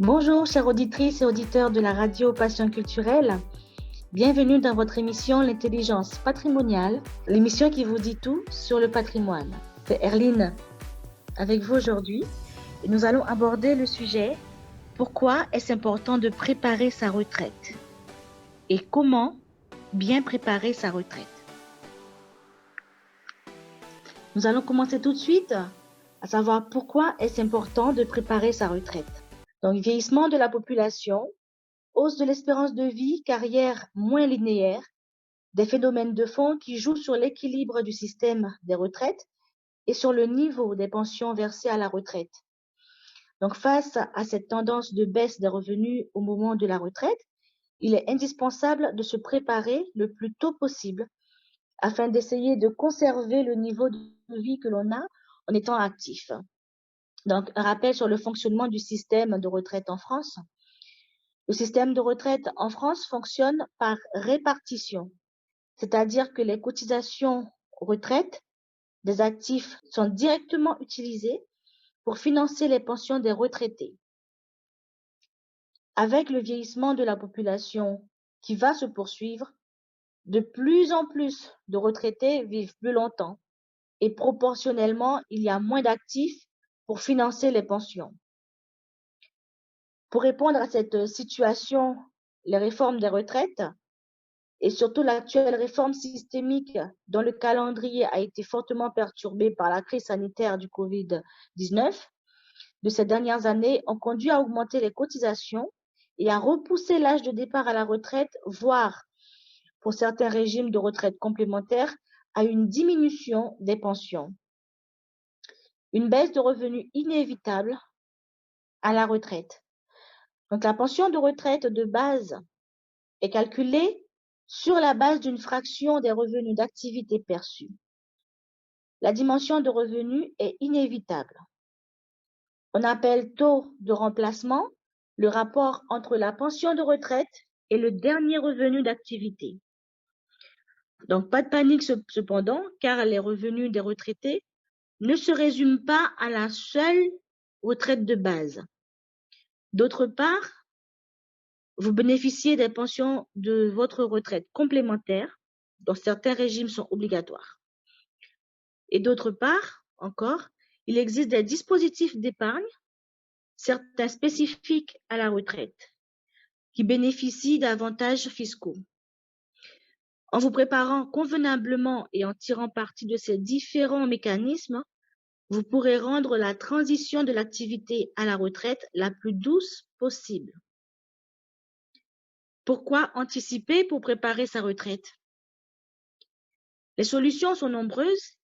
Bonjour, chères auditrices et auditeurs de la radio Passion culturelle. Bienvenue dans votre émission L'intelligence patrimoniale, l'émission qui vous dit tout sur le patrimoine. C'est Erline avec vous aujourd'hui et nous allons aborder le sujet « Pourquoi est-ce important de préparer sa retraite ?» et comment bien préparer sa retraite. Nous allons commencer tout de suite à savoir pourquoi est-ce important de préparer sa retraite. Donc, vieillissement de la population, hausse de l'espérance de vie, carrière moins linéaire, des phénomènes de fond qui jouent sur l'équilibre du système des retraites et sur le niveau des pensions versées à la retraite. Donc, face à cette tendance de baisse des revenus au moment de la retraite, il est indispensable de se préparer le plus tôt possible afin d'essayer de conserver le niveau de vie que l'on a en étant actif. Donc, un rappel sur le fonctionnement du système de retraite en France. Le système de retraite en France fonctionne par répartition, c'est-à-dire que les cotisations retraite des actifs sont directement utilisées pour financer les pensions des retraités. Avec le vieillissement de la population qui va se poursuivre, de plus en plus de retraités vivent plus longtemps et proportionnellement, il y a moins d'actifs pour financer les pensions. Pour répondre à cette situation, les réformes des retraites et surtout l'actuelle réforme systémique dont le calendrier a été fortement perturbé par la crise sanitaire du Covid-19 de ces dernières années ont conduit à augmenter les cotisations et à repousser l'âge de départ à la retraite, voire pour certains régimes de retraite complémentaires, à une diminution des pensions. Une baisse de revenus inévitable à la retraite. Donc la pension de retraite de base est calculée sur la base d'une fraction des revenus d'activité perçus. La dimension de revenus est inévitable. On appelle taux de remplacement le rapport entre la pension de retraite et le dernier revenu d'activité. Donc, pas de panique cependant, car les revenus des retraités ne se résument pas à la seule retraite de base. D'autre part, vous bénéficiez des pensions de votre retraite complémentaire, dont certains régimes sont obligatoires. Et d'autre part, encore, il existe des dispositifs d'épargne, certains spécifiques à la retraite, qui bénéficient d'avantages fiscaux. En vous préparant convenablement et en tirant parti de ces différents mécanismes, vous pourrez rendre la transition de l'activité à la retraite la plus douce possible. Pourquoi anticiper pour préparer sa retraite? Les solutions sont nombreuses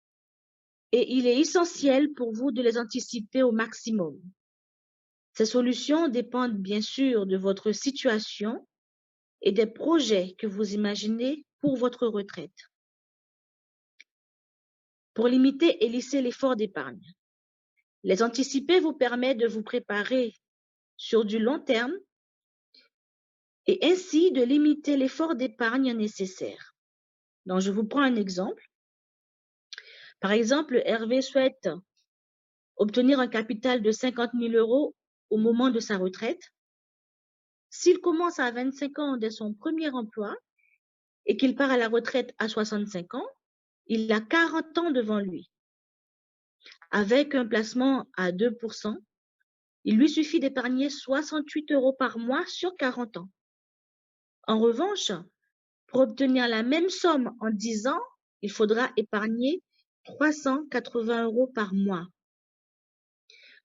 et il est essentiel pour vous de les anticiper au maximum. Ces solutions dépendent bien sûr de votre situation et des projets que vous imaginez pour votre retraite. Pour limiter et lisser l'effort d'épargne, les anticiper vous permet de vous préparer sur du long terme et ainsi de limiter l'effort d'épargne nécessaire. Donc, je vous prends un exemple. Par exemple, Hervé souhaite obtenir un capital de 50 000 € au moment de sa retraite. S'il commence à 25 ans dès son premier emploi et qu'il part à la retraite à 65 ans, il a 40 ans devant lui. Avec un placement à 2%, il lui suffit d'épargner 68 € par mois sur 40 ans. En revanche, pour obtenir la même somme en 10 ans, il faudra épargner 380 € par mois.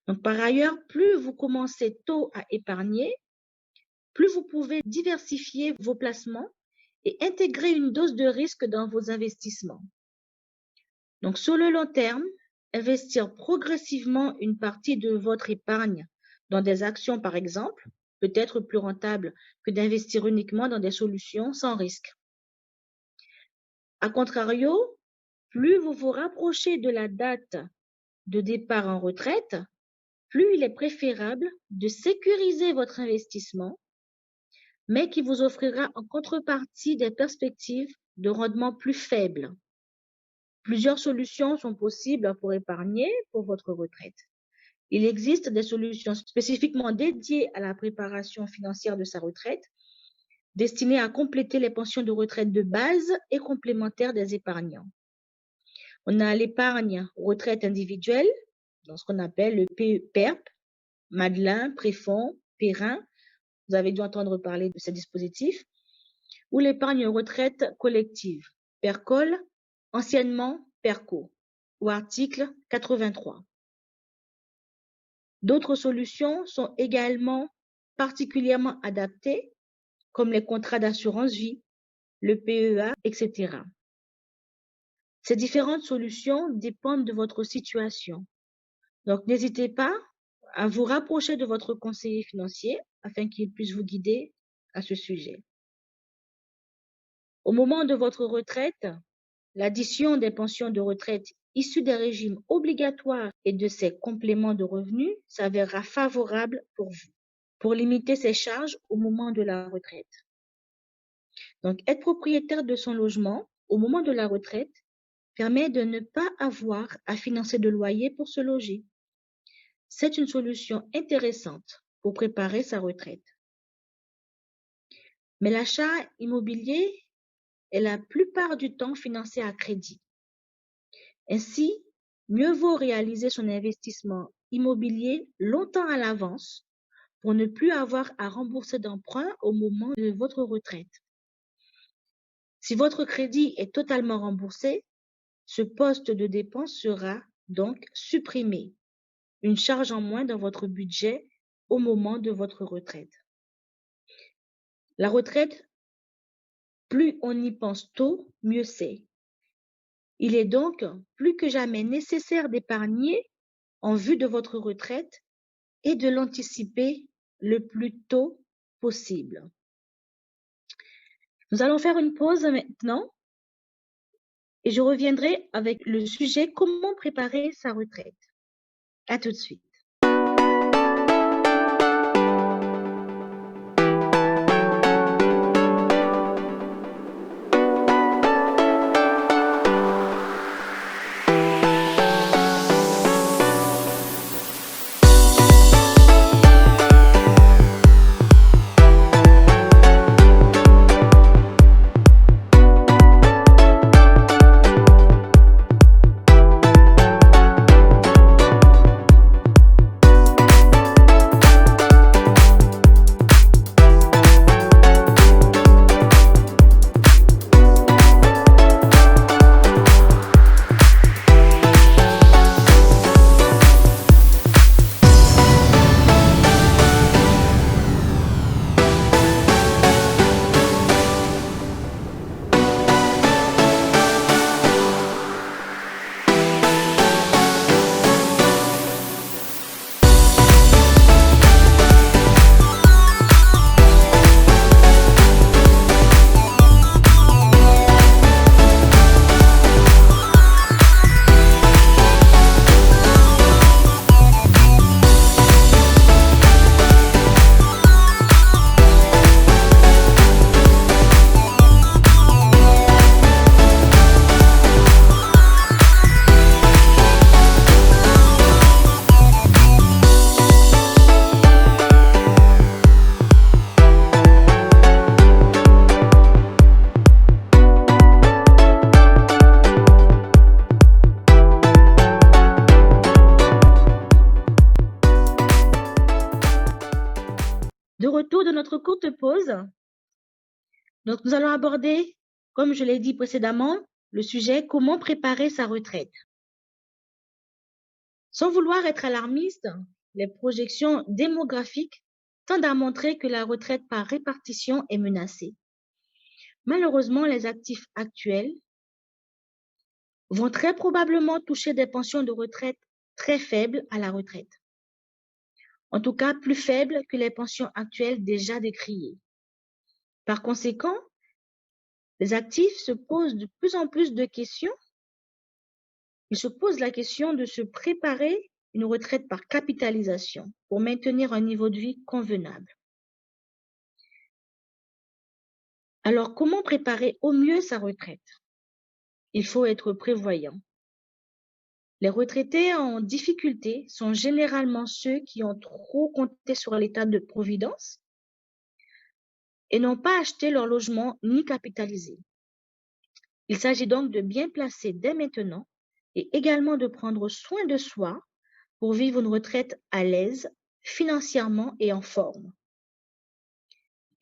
Donc, par ailleurs, plus vous commencez tôt à épargner, plus vous pouvez diversifier vos placements et intégrer une dose de risque dans vos investissements. Donc, sur le long terme, investir progressivement une partie de votre épargne dans des actions, par exemple, peut être plus rentable que d'investir uniquement dans des solutions sans risque. A contrario, plus vous vous rapprochez de la date de départ en retraite, plus il est préférable de sécuriser votre investissement, mais qui vous offrira en contrepartie des perspectives de rendement plus faibles. Plusieurs solutions sont possibles pour épargner pour votre retraite. Il existe des solutions spécifiquement dédiées à la préparation financière de sa retraite, destinées à compléter les pensions de retraite de base et complémentaires des épargnants. On a l'épargne retraite individuelle, dans ce qu'on appelle le PERP, Madelin, Préfonds, Perrin. Vous avez dû entendre parler de ces dispositifs. Ou l'épargne retraite collective, PERCOL, anciennement PERCO, ou article 83. D'autres solutions sont également particulièrement adaptées, comme les contrats d'assurance vie, le PEA, etc. Ces différentes solutions dépendent de votre situation. Donc, n'hésitez pas à vous rapprocher de votre conseiller financier afin qu'il puisse vous guider à ce sujet. Au moment de votre retraite, l'addition des pensions de retraite issues des régimes obligatoires et de ces compléments de revenus s'avérera favorable pour vous, pour limiter ces charges au moment de la retraite. Donc, être propriétaire de son logement au moment de la retraite permet de ne pas avoir à financer de loyer pour se loger. C'est une solution intéressante pour préparer sa retraite. Mais l'achat immobilier est la plupart du temps financé à crédit. Ainsi, mieux vaut réaliser son investissement immobilier longtemps à l'avance pour ne plus avoir à rembourser d'emprunt au moment de votre retraite. Si votre crédit est totalement remboursé, ce poste de dépense sera donc supprimé, une charge en moins dans votre budget au moment de votre retraite. La retraite, plus on y pense tôt, mieux c'est. Il est donc plus que jamais nécessaire d'épargner en vue de votre retraite et de l'anticiper le plus tôt possible. Nous allons faire une pause maintenant et je reviendrai avec le sujet comment préparer sa retraite. À tout de suite. De retour de notre courte pause, donc nous allons aborder, comme je l'ai dit précédemment, le sujet comment préparer sa retraite. Sans vouloir être alarmiste, les projections démographiques tendent à montrer que la retraite par répartition est menacée. Malheureusement, les actifs actuels vont très probablement toucher des pensions de retraite très faibles à la retraite. En tout cas, plus faibles que les pensions actuelles déjà décriées. Par conséquent, les actifs se posent de plus en plus de questions. Ils se posent la question de se préparer une retraite par capitalisation pour maintenir un niveau de vie convenable. Alors, comment préparer au mieux sa retraite? Il faut être prévoyant. Les retraités en difficulté sont généralement ceux qui ont trop compté sur l'état de providence et n'ont pas acheté leur logement ni capitalisé. Il s'agit donc de bien placer dès maintenant et également de prendre soin de soi pour vivre une retraite à l'aise, financièrement et en forme.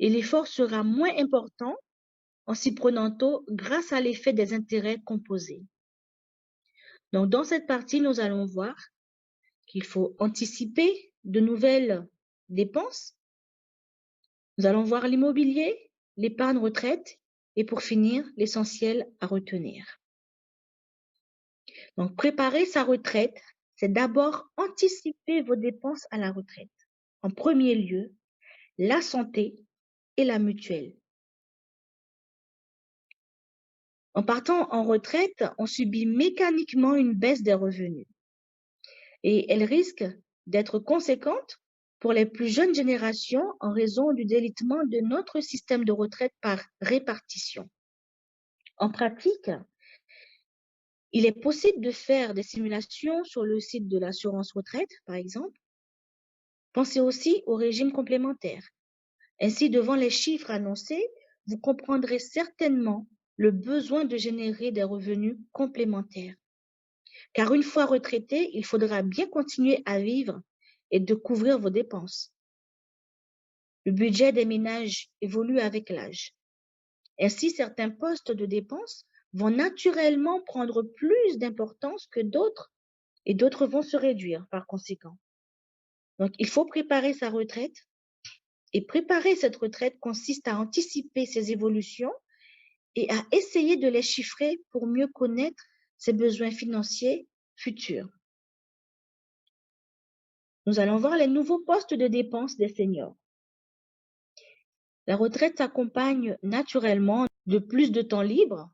Et l'effort sera moins important en s'y prenant tôt grâce à l'effet des intérêts composés. Donc, dans cette partie, nous allons voir qu'il faut anticiper de nouvelles dépenses. Nous allons voir l'immobilier, l'épargne retraite et pour finir, l'essentiel à retenir. Donc, préparer sa retraite, c'est d'abord anticiper vos dépenses à la retraite. En premier lieu, la santé et la mutuelle. En partant en retraite, on subit mécaniquement une baisse des revenus et elle risque d'être conséquente pour les plus jeunes générations en raison du délitement de notre système de retraite par répartition. En pratique, il est possible de faire des simulations sur le site de l'assurance retraite, par exemple. Pensez aussi au régime complémentaire. Ainsi, devant les chiffres annoncés, vous comprendrez certainement le besoin de générer des revenus complémentaires. Car une fois retraité, il faudra bien continuer à vivre et de couvrir vos dépenses. Le budget des ménages évolue avec l'âge. Ainsi, certains postes de dépenses vont naturellement prendre plus d'importance que d'autres et d'autres vont se réduire par conséquent. Donc, il faut préparer sa retraite et préparer cette retraite consiste à anticiper ces évolutions et à essayer de les chiffrer pour mieux connaître ses besoins financiers futurs. Nous allons voir les nouveaux postes de dépenses des seniors. La retraite s'accompagne naturellement de plus de temps libre,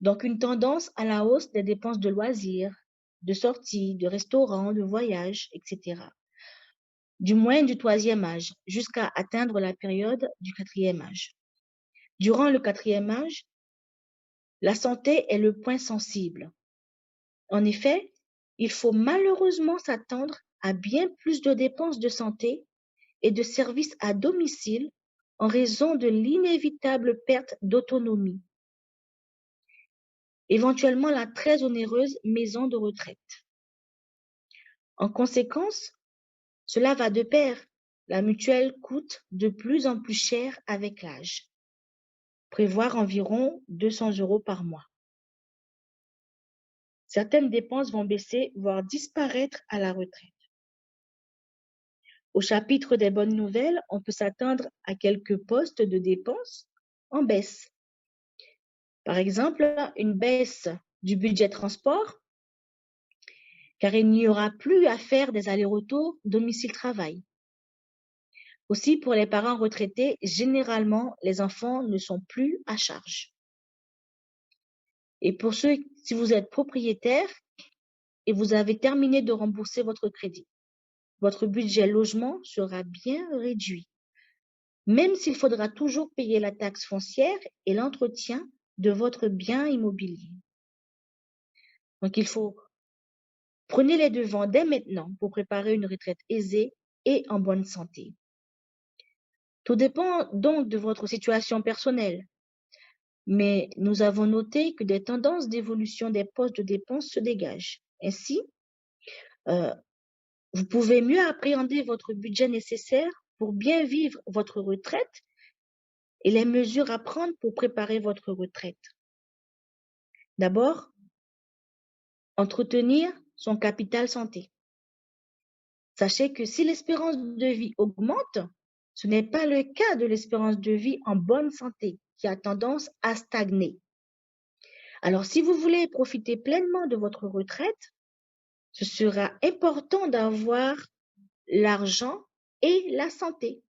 donc une tendance à la hausse des dépenses de loisirs, de sorties, de restaurants, de voyages, etc. Du moins du 3e âge jusqu'à atteindre la période du 4e âge. Durant le 4e âge, la santé est le point sensible. En effet, il faut malheureusement s'attendre à bien plus de dépenses de santé et de services à domicile en raison de l'inévitable perte d'autonomie. Éventuellement la très onéreuse maison de retraite. En conséquence, cela va de pair. La mutuelle coûte de plus en plus cher avec l'âge. Prévoir environ 200 € par mois. Certaines dépenses vont baisser, voire disparaître à la retraite. Au chapitre des bonnes nouvelles, on peut s'attendre à quelques postes de dépenses en baisse. Par exemple, une baisse du budget transport, car il n'y aura plus à faire des allers-retours domicile-travail. Aussi, pour les parents retraités, généralement, les enfants ne sont plus à charge. Et pour ceux, si vous êtes propriétaire et vous avez terminé de rembourser votre crédit, votre budget logement sera bien réduit, même s'il faudra toujours payer la taxe foncière et l'entretien de votre bien immobilier. Donc, prenez les devants dès maintenant pour préparer une retraite aisée et en bonne santé. Tout dépend donc de votre situation personnelle, mais nous avons noté que des tendances d'évolution des postes de dépenses se dégagent. Ainsi, vous pouvez mieux appréhender votre budget nécessaire pour bien vivre votre retraite et les mesures à prendre pour préparer votre retraite. D'abord, entretenir son capital santé. Sachez que si l'espérance de vie augmente, ce n'est pas le cas de l'espérance de vie en bonne santé qui a tendance à stagner. Alors, si vous voulez profiter pleinement de votre retraite, ce sera important d'avoir l'argent et la santé.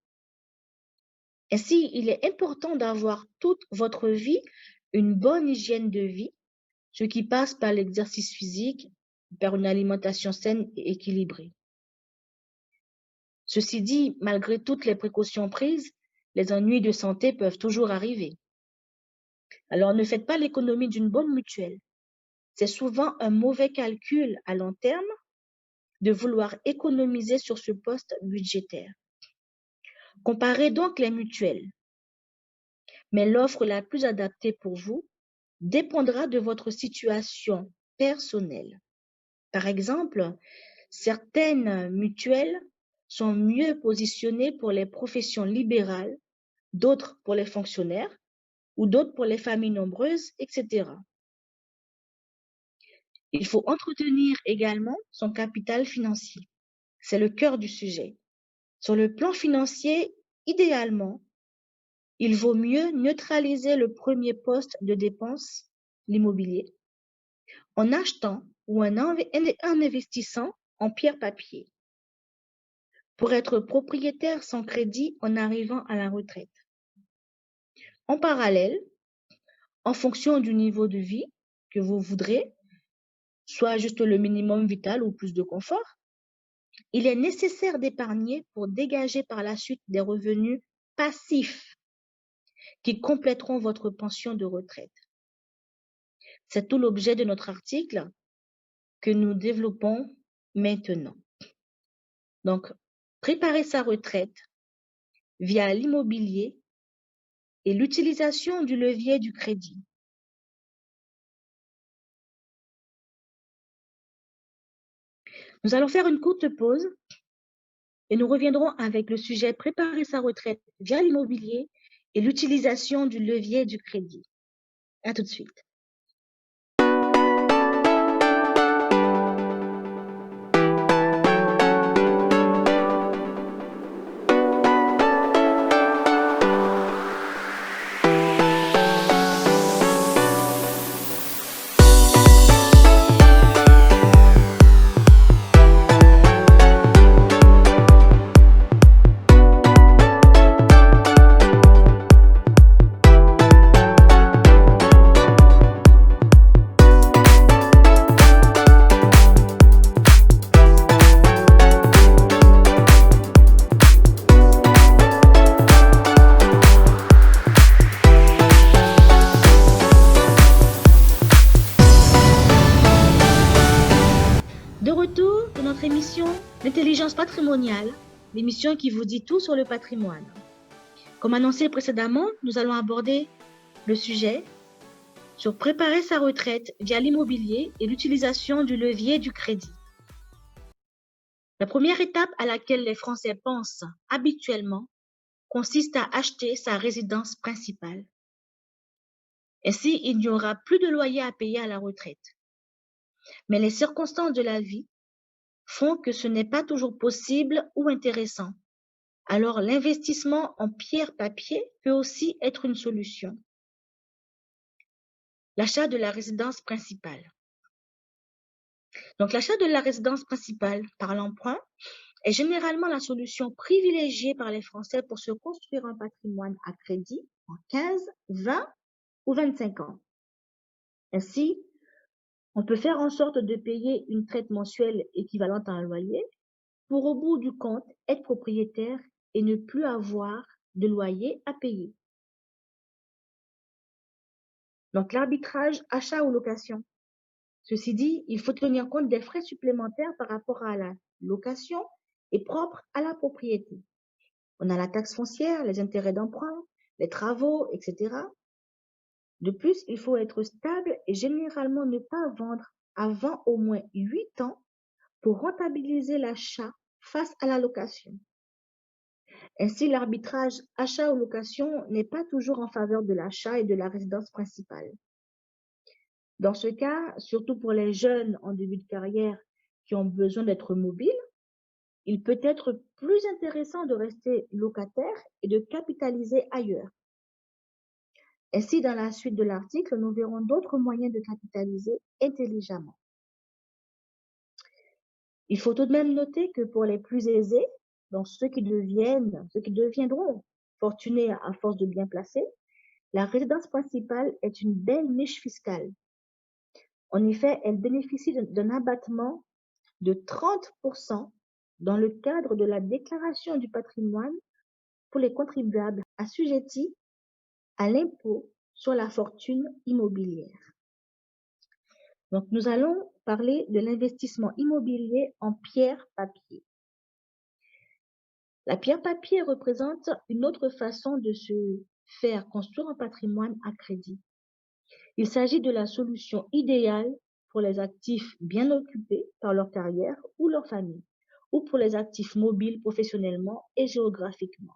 Ainsi, il est important d'avoir toute votre vie une bonne hygiène de vie, ce qui passe par l'exercice physique, par une alimentation saine et équilibrée. Ceci dit, malgré toutes les précautions prises, les ennuis de santé peuvent toujours arriver. Alors ne faites pas l'économie d'une bonne mutuelle. C'est souvent un mauvais calcul à long terme de vouloir économiser sur ce poste budgétaire. Comparez donc les mutuelles, mais l'offre la plus adaptée pour vous dépendra de votre situation personnelle. Par exemple, certaines mutuelles sont mieux positionnées pour les professions libérales, d'autres pour les fonctionnaires ou d'autres pour les familles nombreuses, etc. Il faut entretenir également son capital financier. C'est le cœur du sujet. Sur le plan financier, idéalement, il vaut mieux neutraliser le premier poste de dépense, l'immobilier, en achetant ou en investissant en pierre-papier pour être propriétaire sans crédit en arrivant à la retraite. En parallèle, en fonction du niveau de vie que vous voudrez, soit juste le minimum vital ou plus de confort, il est nécessaire d'épargner pour dégager par la suite des revenus passifs qui compléteront votre pension de retraite. C'est tout l'objet de notre article que nous développons maintenant. Donc, préparer sa retraite via l'immobilier et l'utilisation du levier du crédit. Nous allons faire une courte pause et nous reviendrons avec le sujet préparer sa retraite via l'immobilier et l'utilisation du levier du crédit. À tout de suite. De retour dans notre émission L'intelligence patrimoniale, l'émission qui vous dit tout sur le patrimoine. Comme annoncé précédemment, nous allons aborder le sujet sur préparer sa retraite via l'immobilier et l'utilisation du levier du crédit. La première étape à laquelle les Français pensent habituellement consiste à acheter sa résidence principale. Ainsi, il n'y aura plus de loyer à payer à la retraite. Mais les circonstances de la vie font que ce n'est pas toujours possible ou intéressant. Alors, l'investissement en pierre-papier peut aussi être une solution. L'achat de la résidence principale. Donc, l'achat de la résidence principale par l'emprunt est généralement la solution privilégiée par les Français pour se construire un patrimoine à crédit en 15, 20 ou 25 ans. Ainsi, on peut faire en sorte de payer une traite mensuelle équivalente à un loyer pour au bout du compte être propriétaire et ne plus avoir de loyer à payer. Donc l'arbitrage achat ou location. Ceci dit, il faut tenir compte des frais supplémentaires par rapport à la location et propres à la propriété. On a la taxe foncière, les intérêts d'emprunt, les travaux, etc. De plus, il faut être stable et généralement ne pas vendre avant au moins 8 ans pour rentabiliser l'achat face à la location. Ainsi, l'arbitrage achat ou location n'est pas toujours en faveur de l'achat et de la résidence principale. Dans ce cas, surtout pour les jeunes en début de carrière qui ont besoin d'être mobiles, il peut être plus intéressant de rester locataire et de capitaliser ailleurs. Ainsi, dans la suite de l'article, nous verrons d'autres moyens de capitaliser intelligemment. Il faut tout de même noter que pour les plus aisés, donc ceux qui deviendront fortunés à force de bien placer, la résidence principale est une belle niche fiscale. En effet, elle bénéficie d'un abattement de 30% dans le cadre de la déclaration du patrimoine pour les contribuables assujettis à l'impôt sur la fortune immobilière. Donc, nous allons parler de l'investissement immobilier en pierre-papier. La pierre-papier représente une autre façon de se faire construire un patrimoine à crédit. Il s'agit de la solution idéale pour les actifs bien occupés par leur carrière ou leur famille, ou pour les actifs mobiles professionnellement et géographiquement.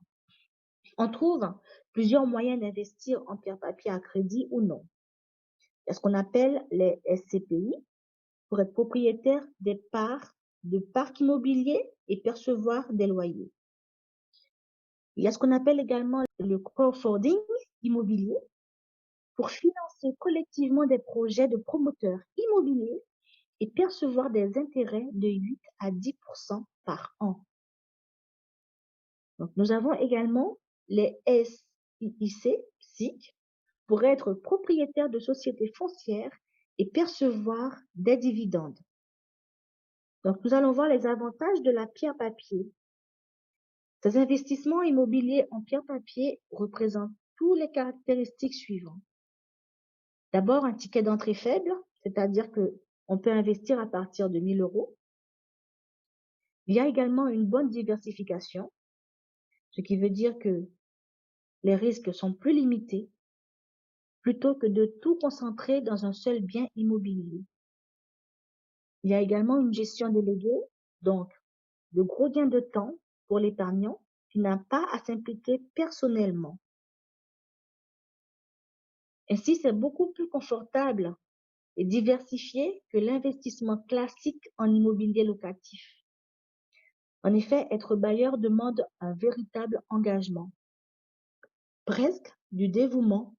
On trouve plusieurs moyens d'investir en pierre-papier à crédit ou non. Il y a ce qu'on appelle les SCPI pour être propriétaire des parts de parcs immobiliers et percevoir des loyers. Il y a ce qu'on appelle également le crowdfunding immobilier pour financer collectivement des projets de promoteurs immobiliers et percevoir des intérêts de 8 à 10% par an. Donc, nous avons également les SIIC pour être propriétaire de sociétés foncières et percevoir des dividendes. Donc, nous allons voir les avantages de la pierre-papier. Ces investissements immobiliers en pierre-papier représentent toutes les caractéristiques suivantes. D'abord, un ticket d'entrée faible, c'est-à-dire qu'on peut investir à partir de 1 000 euros. Il y a également une bonne diversification, ce qui veut dire que les risques sont plus limités plutôt que de tout concentrer dans un seul bien immobilier. Il y a également une gestion déléguée, donc de gros gains de temps pour l'épargnant qui n'a pas à s'impliquer personnellement. Ainsi, c'est beaucoup plus confortable et diversifié que l'investissement classique en immobilier locatif. En effet, être bailleur demande un véritable engagement, presque du dévouement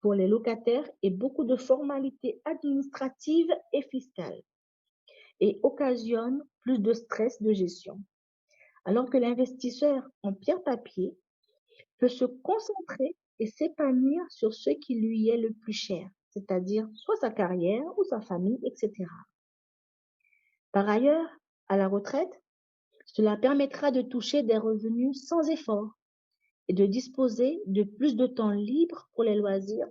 pour les locataires et beaucoup de formalités administratives et fiscales, et occasionne plus de stress de gestion. Alors que l'investisseur en pierre-papier peut se concentrer et s'épanouir sur ce qui lui est le plus cher, c'est-à-dire soit sa carrière ou sa famille, etc. Par ailleurs, à la retraite, cela permettra de toucher des revenus sans effort et de disposer de plus de temps libre pour les loisirs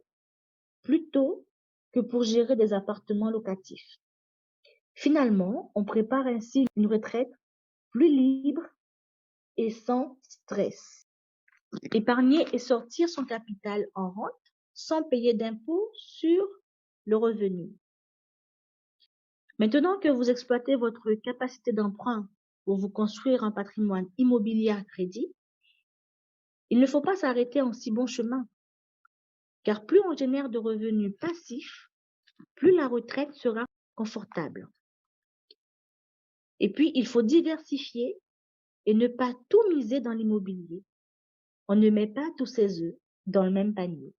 plutôt que pour gérer des appartements locatifs. Finalement, on prépare ainsi une retraite plus libre et sans stress. Épargner et sortir son capital en rente sans payer d'impôts sur le revenu. Maintenant que vous exploitez votre capacité d'emprunt pour vous construire un patrimoine immobilier à crédit, il ne faut pas s'arrêter en si bon chemin, car plus on génère de revenus passifs, plus la retraite sera confortable. Et puis, il faut diversifier et ne pas tout miser dans l'immobilier. On ne met pas tous ses œufs dans le même panier.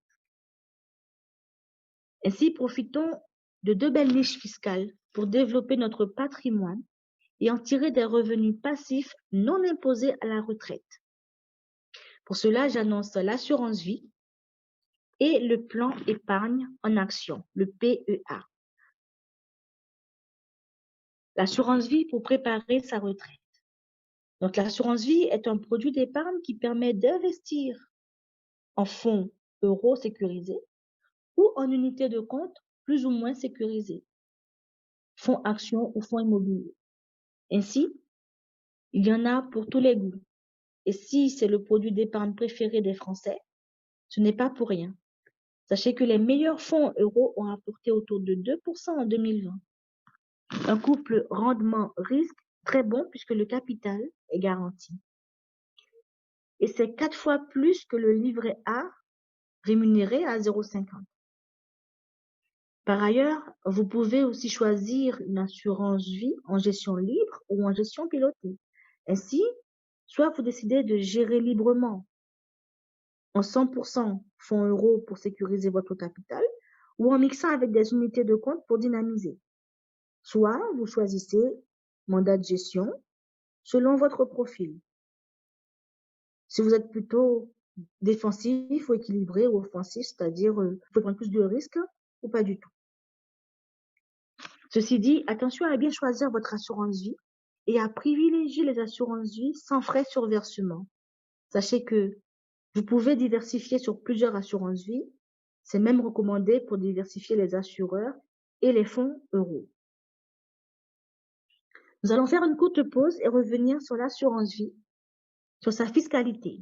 Ainsi, profitons de 2 belles niches fiscales pour développer notre patrimoine et en tirer des revenus passifs non imposés à la retraite. Pour cela, j'annonce l'assurance vie et le plan épargne en action, le PEA. L'assurance vie pour préparer sa retraite. Donc, l'assurance vie est un produit d'épargne qui permet d'investir en fonds euros sécurisés ou en unités de compte plus ou moins sécurisées, fonds actions ou fonds immobiliers. Ainsi, il y en a pour tous les goûts. Et si c'est le produit d'épargne préféré des Français, ce n'est pas pour rien. Sachez que les meilleurs fonds euros ont apporté autour de 2% en 2020. Un couple rendement-risque très bon puisque le capital est garanti. Et c'est 4 fois plus que le livret A rémunéré à 0,50. Par ailleurs, vous pouvez aussi choisir une assurance vie en gestion libre ou en gestion pilotée. Ainsi, soit vous décidez de gérer librement en 100% fonds euros pour sécuriser votre capital ou en mixant avec des unités de compte pour dynamiser. Soit vous choisissez mandat de gestion selon votre profil. Si vous êtes plutôt défensif ou équilibré ou offensif, c'est-à-dire vous pouvez prendre plus de risques ou pas du tout. Ceci dit, attention à bien choisir votre assurance vie et à privilégier les assurances vie sans frais sur versement. Sachez que vous pouvez diversifier sur plusieurs assurances vie. C'est même recommandé pour diversifier les assureurs et les fonds euros. Nous allons faire une courte pause et revenir sur l'assurance vie, sur sa fiscalité.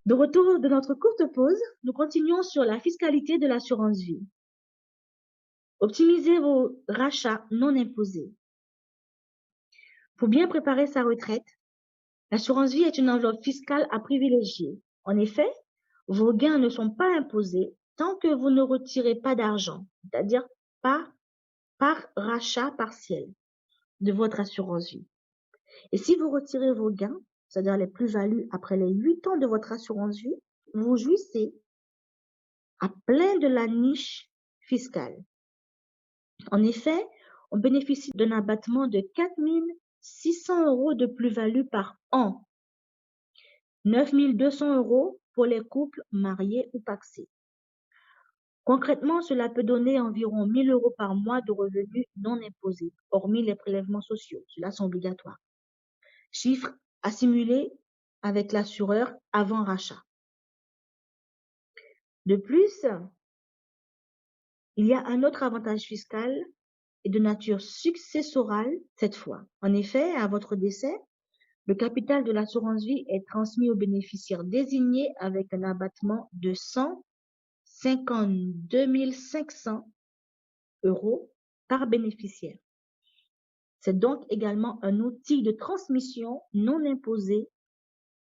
De retour de notre courte pause, nous continuons sur la fiscalité de l'assurance vie. Optimisez vos rachats non imposés. Pour bien préparer sa retraite, l'assurance vie est une enveloppe fiscale à privilégier. En effet, vos gains ne sont pas imposés tant que vous ne retirez pas d'argent, c'est-à-dire par rachat partiel de votre assurance vie. Et si vous retirez vos gains, c'est-à-dire les plus-values après les 8 ans de votre assurance vie, vous jouissez à plein de la niche fiscale. En effet, on bénéficie d'un abattement de 4 600 € de plus-value par an, 9 200 € pour les couples mariés ou pacsés. Concrètement, cela peut donner environ 1 000 € par mois de revenus non imposés, hormis les prélèvements sociaux, ceux-là sont obligatoires. Chiffre à simuler avec l'assureur avant rachat. De plus, il y a un autre avantage fiscal et de nature successorale cette fois. En effet, à votre décès, le capital de l'assurance vie est transmis aux bénéficiaires désignés avec un abattement de 152 500 € par bénéficiaire. C'est donc également un outil de transmission non imposé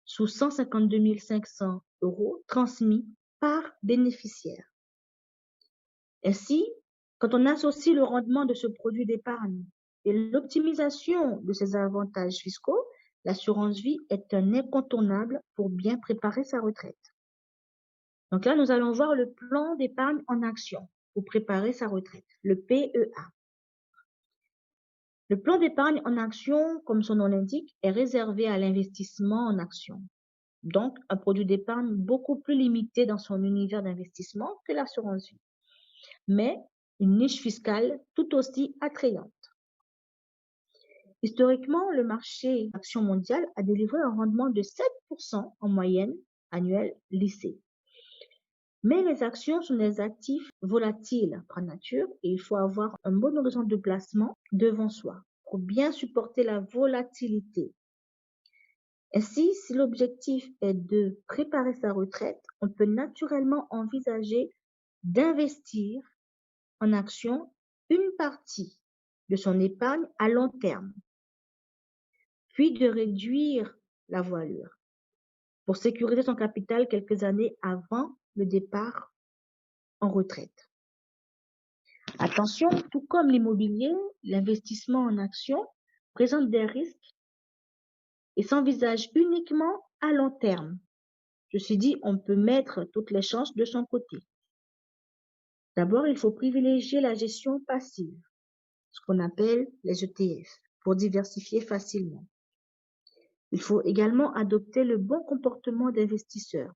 sous 152 500 € transmis par bénéficiaire. Ainsi, quand on associe le rendement de ce produit d'épargne et l'optimisation de ses avantages fiscaux, l'assurance vie est un incontournable pour bien préparer sa retraite. Donc là, nous allons voir le plan d'épargne en action pour préparer sa retraite, le PEA. Le plan d'épargne en action, comme son nom l'indique, est réservé à l'investissement en action. Donc, un produit d'épargne beaucoup plus limité dans son univers d'investissement que l'assurance vie, mais une niche fiscale tout aussi attrayante. Historiquement, le marché action mondial a délivré un rendement de 7% en moyenne annuelle lissée. Mais les actions sont des actifs volatiles par nature et il faut avoir un bon horizon de placement devant soi pour bien supporter la volatilité. Ainsi, si l'objectif est de préparer sa retraite, on peut naturellement envisager d'investir en actions une partie de son épargne à long terme, puis de réduire la voilure pour sécuriser son capital quelques années avant le départ en retraite. Attention, tout comme l'immobilier, l'investissement en actions présente des risques et s'envisage uniquement à long terme. Ceci dit, on peut mettre toutes les chances de son côté. D'abord, il faut privilégier la gestion passive, ce qu'on appelle les ETF, pour diversifier facilement. Il faut également adopter le bon comportement d'investisseur,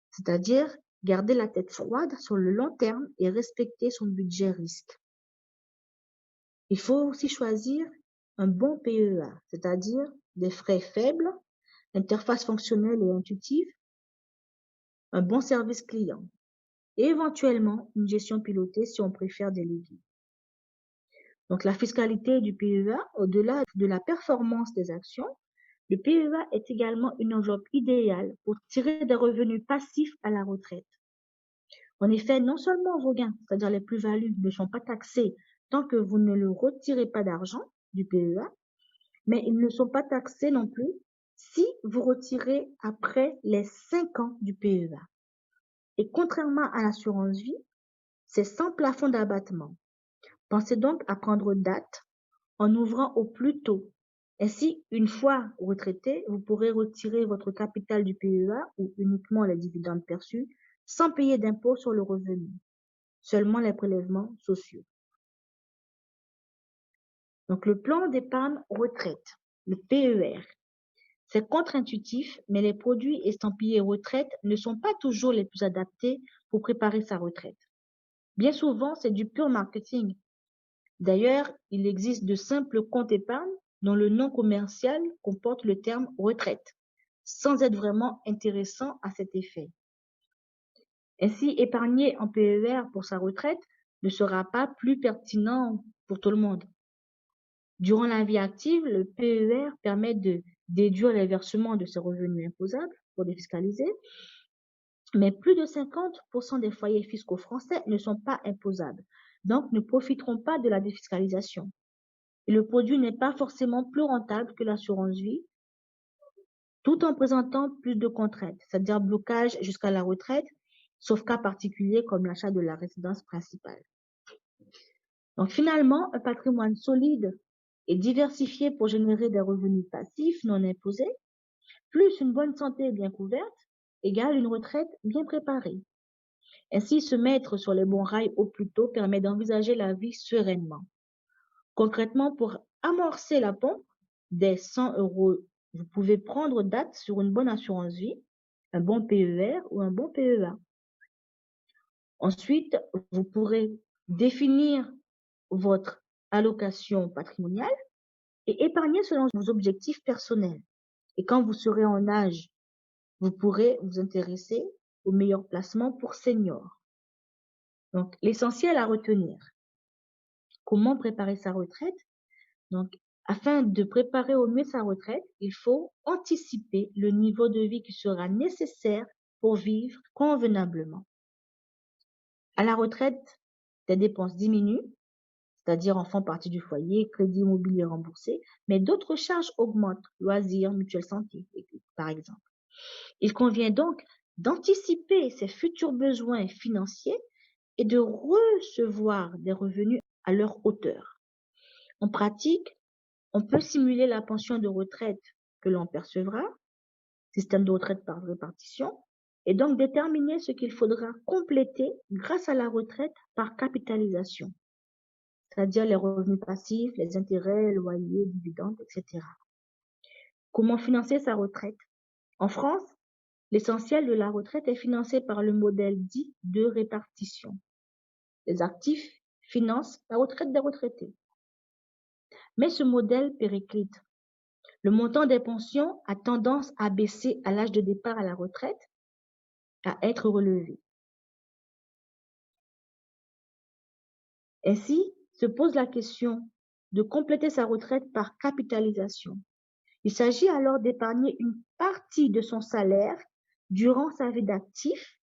c'est-à-dire garder la tête froide sur le long terme et respecter son budget risque. Il faut aussi choisir un bon PEA, c'est-à-dire des frais faibles, interface fonctionnelle et intuitive, un bon service client et éventuellement une gestion pilotée si on préfère déléguer. Donc la fiscalité du PEA, au-delà de la performance des actions, le PEA est également une enveloppe idéale pour tirer des revenus passifs à la retraite. En effet, non seulement vos gains, c'est-à-dire les plus-values, ne sont pas taxés tant que vous ne le retirez pas d'argent du PEA, mais ils ne sont pas taxés non plus si vous retirez après les 5 ans du PEA. Et contrairement à l'assurance vie, c'est sans plafond d'abattement. Pensez donc à prendre date en ouvrant au plus tôt. Ainsi, une fois retraité, vous pourrez retirer votre capital du PEA ou uniquement les dividendes perçus sans payer d'impôt sur le revenu, seulement les prélèvements sociaux. Donc, le plan d'épargne retraite, le PER, c'est contre-intuitif, mais les produits estampillés retraite ne sont pas toujours les plus adaptés pour préparer sa retraite. Bien souvent, c'est du pur marketing. D'ailleurs, il existe de simples comptes épargne dont le nom commercial comporte le terme retraite, sans être vraiment intéressant à cet effet. Ainsi, épargner en PER pour sa retraite ne sera pas plus pertinent pour tout le monde. Durant la vie active, le PER permet de déduire les versements de ses revenus imposables pour défiscaliser, mais plus de 50% des foyers fiscaux français ne sont pas imposables, donc ne profiteront pas de la défiscalisation. Et le produit n'est pas forcément plus rentable que l'assurance vie, tout en présentant plus de contraintes, c'est-à-dire blocage jusqu'à la retraite, sauf cas particuliers comme l'achat de la résidence principale. Donc finalement, un patrimoine solide et diversifié pour générer des revenus passifs non imposés, plus une bonne santé bien couverte, égale une retraite bien préparée. Ainsi, se mettre sur les bons rails au plus tôt permet d'envisager la vie sereinement. Concrètement, pour amorcer la pompe, des 100 euros, vous pouvez prendre date sur une bonne assurance vie, un bon PER ou un bon PEA. Ensuite, vous pourrez définir votre allocation patrimoniale et épargner selon vos objectifs personnels. Et quand vous serez en âge, vous pourrez vous intéresser aux meilleurs placements pour seniors. Donc, l'essentiel à retenir. Comment préparer sa retraite? Donc, afin de préparer au mieux sa retraite, il faut anticiper le niveau de vie qui sera nécessaire pour vivre convenablement. À la retraite, des dépenses diminuent, c'est-à-dire en font partie du foyer, crédit immobilier remboursé, mais d'autres charges augmentent, loisirs, mutuelle santé, par exemple. Il convient donc d'anticiper ces futurs besoins financiers et de recevoir des revenus à leur hauteur. En pratique, on peut simuler la pension de retraite que l'on percevra, système de retraite par répartition, et donc déterminer ce qu'il faudra compléter grâce à la retraite par capitalisation, c'est-à-dire les revenus passifs, les intérêts, loyers, dividendes, etc. Comment financer sa retraite? En France, l'essentiel de la retraite est financé par le modèle dit de répartition. Les actifs financent la retraite des retraités. Mais ce modèle périclite. Le montant des pensions a tendance à baisser à l'âge de départ à la retraite, à être relevé. Ainsi, se pose la question de compléter sa retraite par capitalisation. Il s'agit alors d'épargner une partie de son salaire durant sa vie d'actif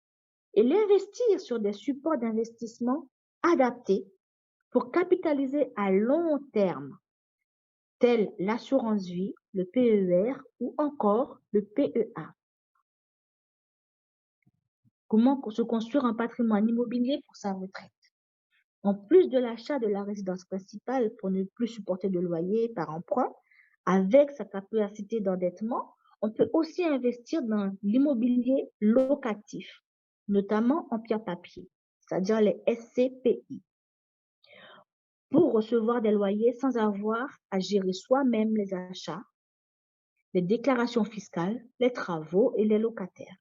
et l'investir sur des supports d'investissement adaptés pour capitaliser à long terme, tels l'assurance vie, le PER ou encore le PEA. Comment se construire un patrimoine immobilier pour sa retraite? En plus de l'achat de la résidence principale pour ne plus supporter de loyer par emprunt, avec sa capacité d'endettement, on peut aussi investir dans l'immobilier locatif, notamment en pierre-papier, c'est-à-dire les SCPI, pour recevoir des loyers sans avoir à gérer soi-même les achats, les déclarations fiscales, les travaux et les locataires.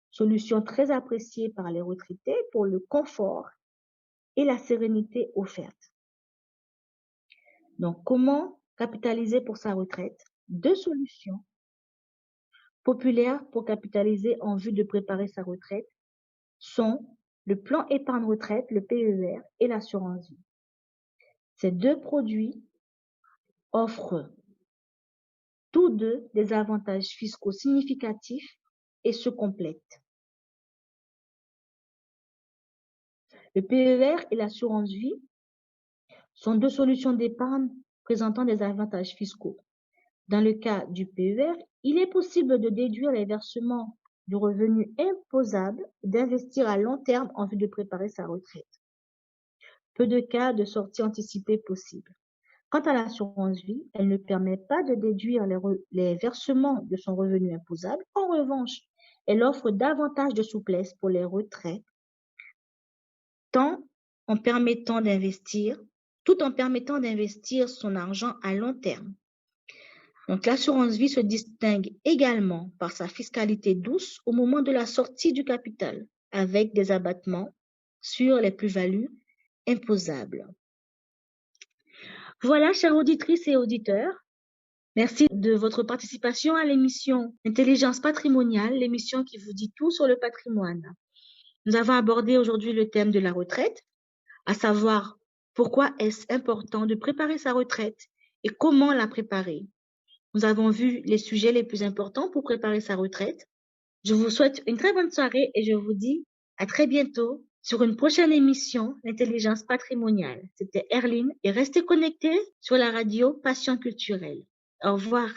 Solution très appréciée par les retraités pour le confort et la sérénité offerte. Donc, comment capitaliser pour sa retraite? Deux solutions populaires pour capitaliser en vue de préparer sa retraite sont le plan épargne retraite, le PER, et l'assurance vie. Ces deux produits offrent tous deux des avantages fiscaux significatifs et se complètent. Le PER et l'assurance vie sont deux solutions d'épargne présentant des avantages fiscaux. Dans le cas du PER, il est possible de déduire les versements du revenu imposable et d'investir à long terme en vue de préparer sa retraite. peu de cas de sortie anticipée possibles. Quant à l'assurance vie, elle ne permet pas de déduire les versements de son revenu imposable. En revanche, elle offre davantage de souplesse pour les retraits, tant en permettant d'investir, tout en permettant d'investir son argent à long terme. Donc, l'assurance vie se distingue également par sa fiscalité douce au moment de la sortie du capital, avec des abattements sur les plus-values imposables. Voilà, chères auditrices et auditeurs, merci de votre participation à l'émission Intelligence patrimoniale, l'émission qui vous dit tout sur le patrimoine. Nous avons abordé aujourd'hui le thème de la retraite, à savoir pourquoi est-ce important de préparer sa retraite et comment la préparer. Nous avons vu les sujets les plus importants pour préparer sa retraite. Je vous souhaite une très bonne soirée et je vous dis à très bientôt sur une prochaine émission L'intelligence patrimoniale. C'était Erline et restez connectés sur la radio Passion culturelle. Au revoir.